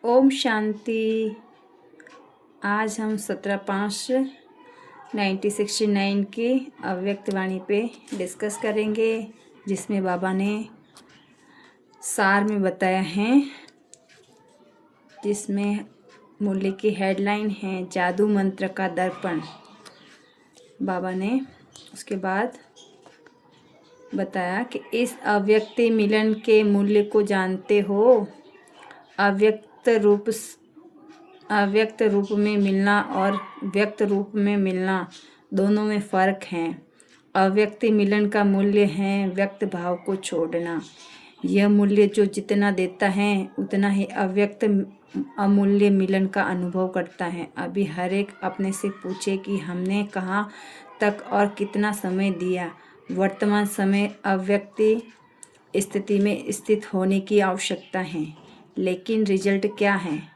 ओम शांति। आज हम 17/5/1969 की अव्यक्त वाणी पे डिस्कस करेंगे, जिसमें बाबा ने सार में बताया है, जिसमें मूल्य की हेडलाइन है जादू मंत्र का दर्पण। बाबा ने उसके बाद बताया कि इस अव्यक्त मिलन के मूल्य को जानते हो। अव्यक्त रूप में मिलना और व्यक्त रूप में मिलना दोनों में फ़र्क है। अव्यक्त मिलन का मूल्य है व्यक्त भाव को छोड़ना। यह मूल्य जो जितना देता है उतना ही अव्यक्त अमूल्य मिलन का अनुभव करता है। अभी हर एक अपने से पूछे कि हमने कहाँ तक और कितना समय दिया। वर्तमान समय अव्यक्त स्थिति में स्थित होने की आवश्यकता है, लेकिन रिजल्ट क्या है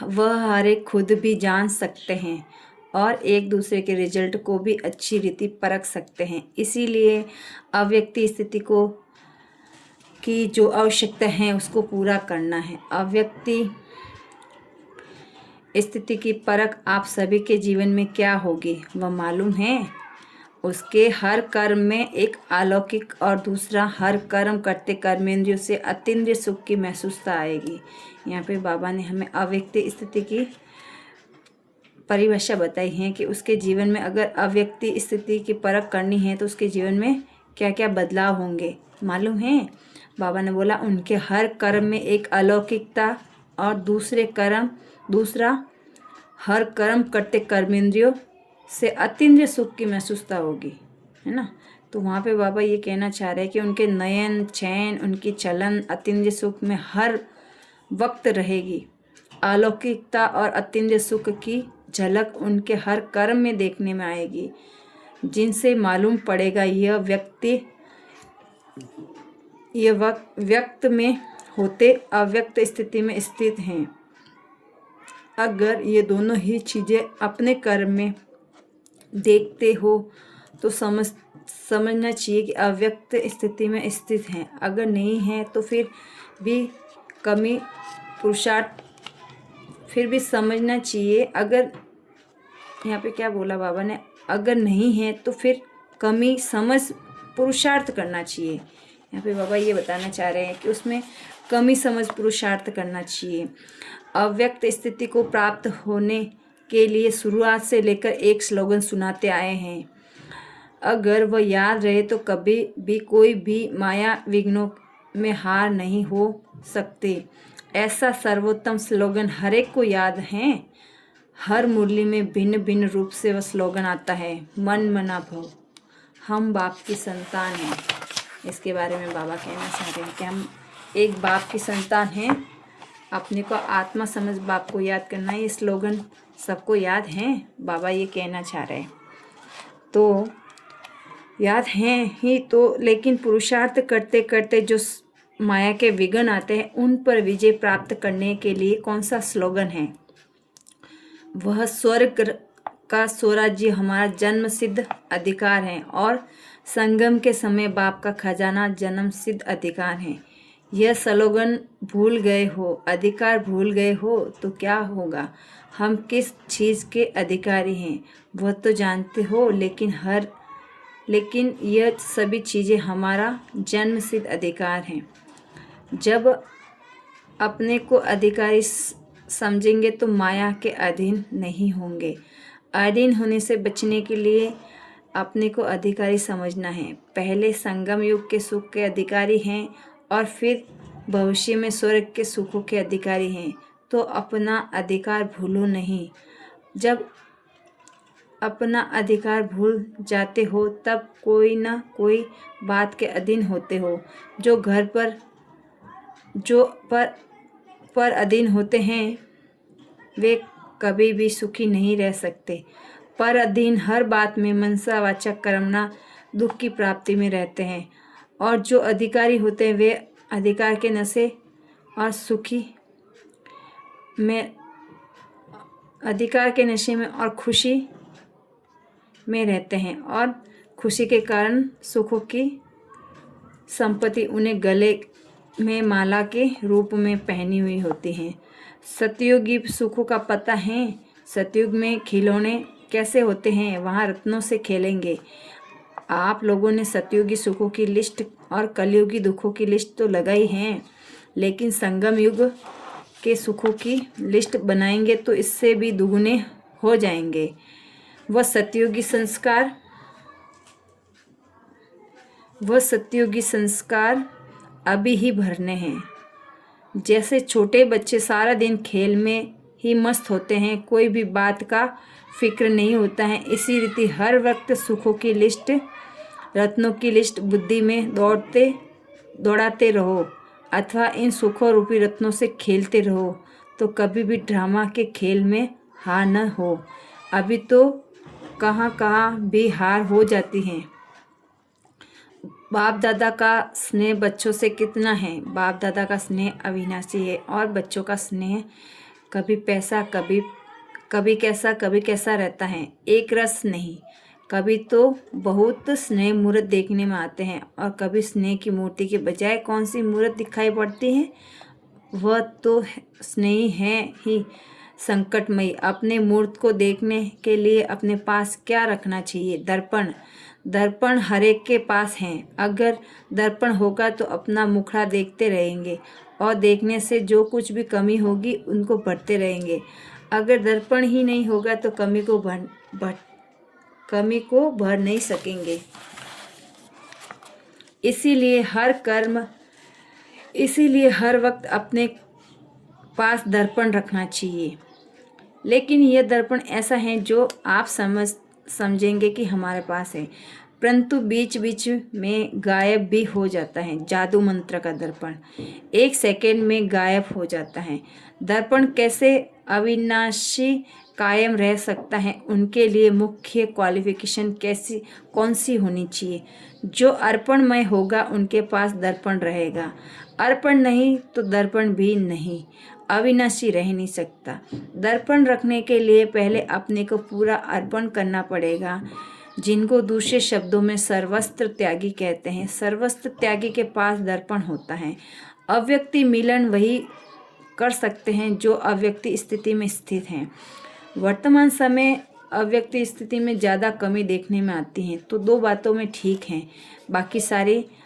वह हर एक खुद भी जान सकते हैं और एक दूसरे के रिजल्ट को भी अच्छी रीति परख सकते हैं। इसीलिए अव्यक्त स्थिति को की जो आवश्यकता है उसको पूरा करना है। अव्यक्त स्थिति की परख आप सभी के जीवन में क्या होगी वह मालूम है। उसके हर कर्म में एक अलौकिक और दूसरा हर कर्म करते कर्मेंद्रियों से अतीन्द्रिय सुख की महसूसता आएगी। यहाँ पे बाबा ने हमें अव्यक्त स्थिति की परिभाषा बताई है कि उसके जीवन में अगर अव्यक्त स्थिति की परख करनी है तो उसके जीवन में क्या क्या बदलाव होंगे मालूम है। बाबा ने बोला उनके हर कर्म में एक अलौकिकता और दूसरा हर कर्म करते कर्मेंद्रियों से अतीन्द्रिय सुख की महसूसता होगी, है ना। तो वहाँ पे बाबा ये कहना चाह रहे हैं कि उनके नयन चैन उनकी चलन अतीन्द्रिय सुख में हर वक्त रहेगी। अलौकिकता और अतीन्द्रिय सुख की झलक उनके हर कर्म में देखने में आएगी, जिनसे मालूम पड़ेगा यह व्यक्त में होते अव्यक्त स्थिति में स्थित हैं। अगर ये दोनों ही चीज़ें अपने कर्म में देखते हो तो समझना चाहिए कि अव्यक्त स्थिति में स्थित हैं। अगर नहीं है तो फिर भी कमी पुरुषार्थ फिर भी समझना चाहिए। अगर यहाँ पे क्या बोला बाबा ने, अगर नहीं है तो फिर कमी समझ पुरुषार्थ करना चाहिए। यहाँ पे बाबा ये बताना चाह रहे हैं कि उसमें कमी समझ पुरुषार्थ करना चाहिए। अव्यक्त स्थिति को प्राप्त होने के लिए शुरुआत से लेकर एक स्लोगन सुनाते आए हैं। अगर वह याद रहे तो कभी भी कोई भी माया विघ्नों में हार नहीं हो सकते। ऐसा सर्वोत्तम स्लोगन हर एक को याद है। हर मुरली में भिन्न भिन्न रूप से वह स्लोगन आता है, मन मना भव, हम बाप की संतान हैं। इसके बारे में बाबा कहना चाह रहे हैं कि हम एक बाप की संतान हैं। अपने को आत्मा समझ बाप को याद करना, ये स्लोगन सबको याद है। बाबा ये कहना चाह रहे हैं तो याद हैं ही तो, लेकिन पुरुषार्थ करते करते जो माया के विघ्न आते हैं उन पर विजय प्राप्त करने के लिए कौन सा स्लोगन है, वह स्वर्ग का स्वराज्य हमारा जन्म सिद्ध अधिकार है और संगम के समय बाप का खजाना जन्म सिद्ध अधिकार है। यह स्लोगन भूल गए हो, अधिकार भूल गए हो तो क्या होगा। हम किस चीज़ के अधिकारी हैं वह तो जानते हो, लेकिन यह सभी चीज़ें हमारा जन्म सिद्ध अधिकार हैं। जब अपने को अधिकारी समझेंगे तो माया के अधीन नहीं होंगे। अधीन होने से बचने के लिए अपने को अधिकारी समझना है। पहले संगम युग के सुख के अधिकारी हैं और फिर भविष्य में स्वर्ग के सुखों के अधिकारी हैं। तो अपना अधिकार भूलो नहीं। जब अपना अधिकार भूल जाते हो तब कोई ना कोई बात के अधीन होते हो। जो पर अधीन होते हैं वे कभी भी सुखी नहीं रह सकते। पर अधीन हर बात में मनसा वाचा कर्मणा दुख की प्राप्ति में रहते हैं, और जो अधिकारी होते हैं वे अधिकार के नशे और अधिकार के नशे में और खुशी में रहते हैं, और खुशी के कारण सुखों की संपत्ति उन्हें गले में माला के रूप में पहनी हुई होती हैं। सतयुगी सुखों का पता है। सतयुग में खिलौने कैसे होते हैं, वहाँ रत्नों से खेलेंगे। आप लोगों ने सतयुगी सुखों की लिस्ट और कलयुगी दुखों की लिस्ट तो लगाई है, लेकिन संगम युग के सुखों की लिस्ट बनाएंगे तो इससे भी दुगने हो जाएंगे। वह सतयुगी संस्कार अभी ही भरने हैं। जैसे छोटे बच्चे सारा दिन खेल में ही मस्त होते हैं, कोई भी बात का फिक्र नहीं होता है, इसी रीति हर वक्त सुखों की लिस्ट, रत्नों की लिस्ट बुद्धि में दौड़ाते रहो अथवा इन सुखों रूपी रत्नों से खेलते रहो, तो कभी भी ड्रामा के खेल में हार न हो। अभी तो कहाँ भी हार हो जाती है। बाप दादा का स्नेह बच्चों से कितना है। बाप दादा का स्नेह अविनाशी है और बच्चों का स्नेह कभी कैसा रहता है, एक रस नहीं। कभी तो बहुत स्नेह मूर्त देखने में आते हैं और कभी स्नेह की मूर्ति के बजाय कौन सी मूर्त दिखाई पड़ती है, वह तो स्नेही है ही संकटमयी। अपने मूर्त को देखने के लिए अपने पास क्या रखना चाहिए? दर्पण हर एक के पास है। अगर दर्पण होगा तो अपना मुखड़ा देखते रहेंगे और देखने से जो कुछ भी कमी होगी उनको भरते रहेंगे। अगर दर्पण ही नहीं होगा तो कमी को भर नहीं सकेंगे। इसीलिए हर वक्त अपने पास दर्पण रखना चाहिए। लेकिन यह दर्पण ऐसा है जो आप समझेंगे कि हमारे पास है, परंतु बीच बीच में गायब भी हो जाता है। जादू मंत्र का दर्पण 1 सेकेंड में गायब हो जाता है। दर्पण कैसे अविनाशी कायम रह सकता है, उनके लिए मुख्य क्वालिफिकेशन कौन सी होनी चाहिए? जो अर्पणमय होगा उनके पास दर्पण रहेगा। अर्पण नहीं तो दर्पण भी नहीं, अविनाशी रह नहीं सकता। दर्पण रखने के लिए पहले अपने को पूरा अर्पण करना पड़ेगा, जिनको दूसरे शब्दों में सर्वस्त्र त्यागी कहते हैं। सर्वस्त्र त्यागी के पास दर्पण होता है। अव्यक्ति मिलन वही कर सकते हैं जो अव्यक्ति स्थिति में स्थित हैं। वर्तमान समय अव्यक्ति स्थिति में ज़्यादा कमी देखने में आती है, तो 2 बातों में ठीक हैं,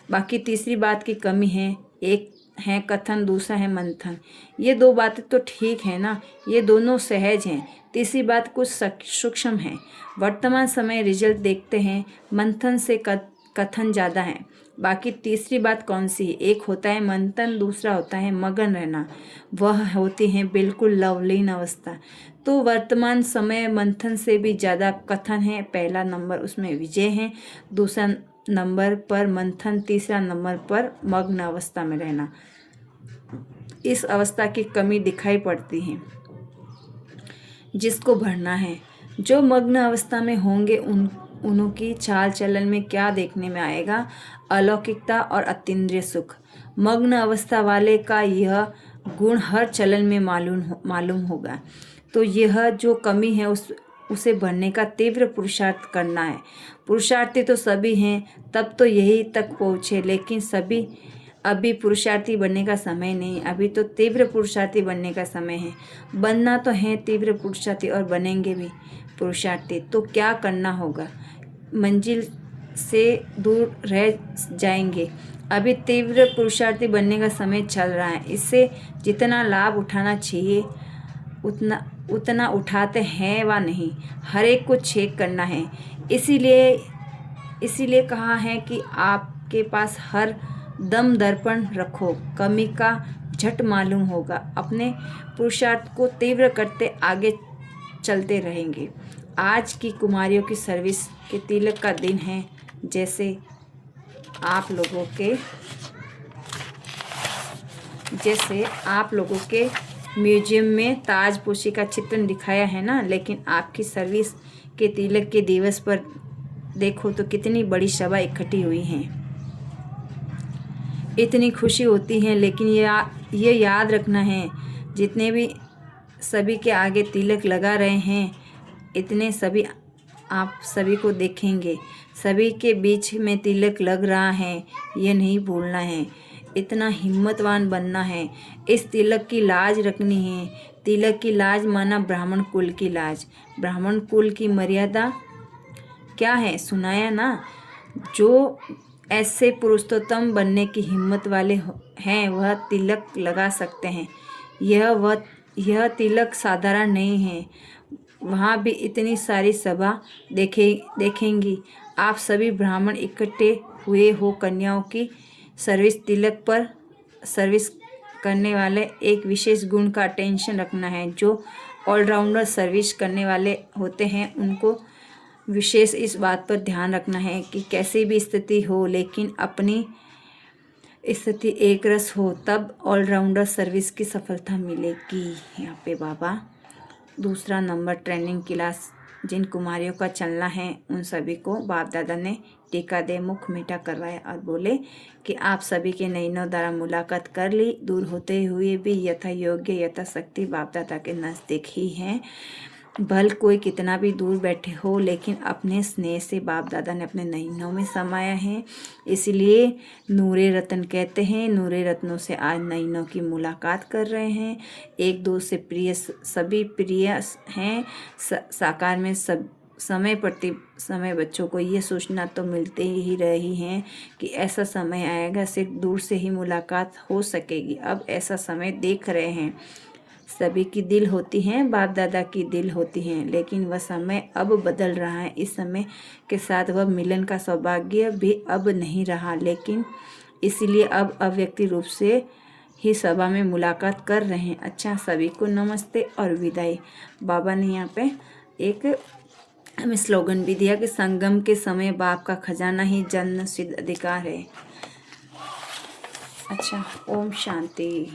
बाकी तीसरी बात की कमी है। एक है कथन, दूसरा है मंथन। ये 2 बातें तो ठीक है ना, ये दोनों सहज हैं। तीसरी बात कुछ सूक्ष्म है। वर्तमान समय रिजल्ट देखते हैं, मंथन से कथन ज़्यादा है। बाकी तीसरी बात कौन सी है? एक होता है मंथन, दूसरा होता है मगन रहना, वह होती है बिल्कुल लवलीन अवस्था। तो वर्तमान समय मंथन से भी ज़्यादा कथन है। पहला नंबर उसमें विजय है, दूसरा नंबर पर मंथन, तीसरा नंबर पर मग्न अवस्था में रहना। इस अवस्था की कमी दिखाई पड़ती है, जिसको भरना है। जो मग्न अवस्था में होंगे उनकी चाल चलन में क्या देखने में आएगा? अलौकिकता और अतीन्द्रिय सुख। मग्न अवस्था वाले का यह गुण हर चलन में मालूम होगा। तो यह जो कमी है उसे भरने का तीव्र पुरुषार्थ करना है। पुरुषार्थी तो सभी हैं, तब तो यही तक पहुँचे, लेकिन सभी अभी पुरुषार्थी बनने का समय नहीं, अभी तो तीव्र पुरुषार्थी बनने का समय है। बनना तो है तीव्र पुरुषार्थी और बनेंगे भी पुरुषार्थी। तो क्या करना होगा? मंजिल से दूर रह जाएंगे। अभी तीव्र पुरुषार्थी बनने का समय चल रहा है, इससे जितना लाभ उठाना चाहिए उतना उठाते हैं वा नहीं, हर एक को चेक करना है। इसीलिए कहा है कि आपके पास हर दम दर्पण रखो, कमी का झट मालूम होगा। अपने पुरुषार्थ को तीव्र करते आगे चलते रहेंगे। आज की कुमारियों की सर्विस के तिलक का दिन है। जैसे आप लोगों के म्यूजियम में ताजपोशी का चित्रण दिखाया है ना, लेकिन आपकी सर्विस के तिलक के दिवस पर देखो तो कितनी बड़ी सभा इकट्ठी हुई हैं। इतनी खुशी होती है, लेकिन ये याद रखना है, जितने भी सभी के आगे तिलक लगा रहे हैं, इतने सभी आप सभी को देखेंगे। सभी के बीच में तिलक लग रहा है, ये नहीं भूलना है। इतना हिम्मतवान बनना है। इस तिलक की लाज रखनी है। तिलक की लाज माना ब्राह्मण कुल की लाज। ब्राह्मण कुल की मर्यादा क्या है, सुनाया ना। जो ऐसे पुरुषोत्तम बनने की हिम्मत वाले हैं वह तिलक लगा सकते हैं। यह तिलक साधारण नहीं है। वहाँ भी इतनी सारी सभा देखेंगी। आप सभी ब्राह्मण इकट्ठे हुए हो। कन्याओं की तिलक पर सर्विस करने वाले एक विशेष गुण का अटेंशन रखना है। जो ऑलराउंडर सर्विस करने वाले होते हैं उनको विशेष इस बात पर ध्यान रखना है कि कैसी भी स्थिति हो लेकिन अपनी स्थिति एक रस हो, तब ऑलराउंडर सर्विस की सफलता मिलेगी। यहाँ पे बाबा दूसरा नंबर ट्रेनिंग क्लास जिन कुमारियों का चलना है उन सभी को बाप दादा ने टीका दे मुख मीठा करवाया और बोले कि आप सभी के नैनों द्वारा मुलाकात कर ली। दूर होते हुए भी यथा योग्य यथाशक्ति बाप दादा के नज़दीक ही हैं। भल कोई कितना भी दूर बैठे हो लेकिन अपने स्नेह से बाप दादा ने अपने नैनों में समाया है। इसलिए नूरे रत्न कहते हैं। नूरे रत्नों से आज नैनों की मुलाकात कर रहे हैं। एक दो से प्रिय सभी प्रिय हैं। साकार में सब समय प्रति समय बच्चों को ये सूचना तो मिलते ही रही हैं कि ऐसा समय आएगा सिर्फ दूर से ही मुलाकात हो सकेगी। अब ऐसा समय देख रहे हैं। सभी की दिल होती हैं, बाप दादा की दिल होती हैं, लेकिन वह समय अब बदल रहा है। इस समय के साथ वह मिलन का सौभाग्य भी अब नहीं रहा, लेकिन इसलिए अब अव्यक्ति रूप से ही सभा में मुलाकात कर रहे हैं। अच्छा, सभी को नमस्ते और विदाई। बाबा ने यहाँ पे एक हमें स्लोगन भी दिया कि संगम के समय बाप का खजाना ही जन्म सिद्ध अधिकार है। अच्छा, ओम शांति।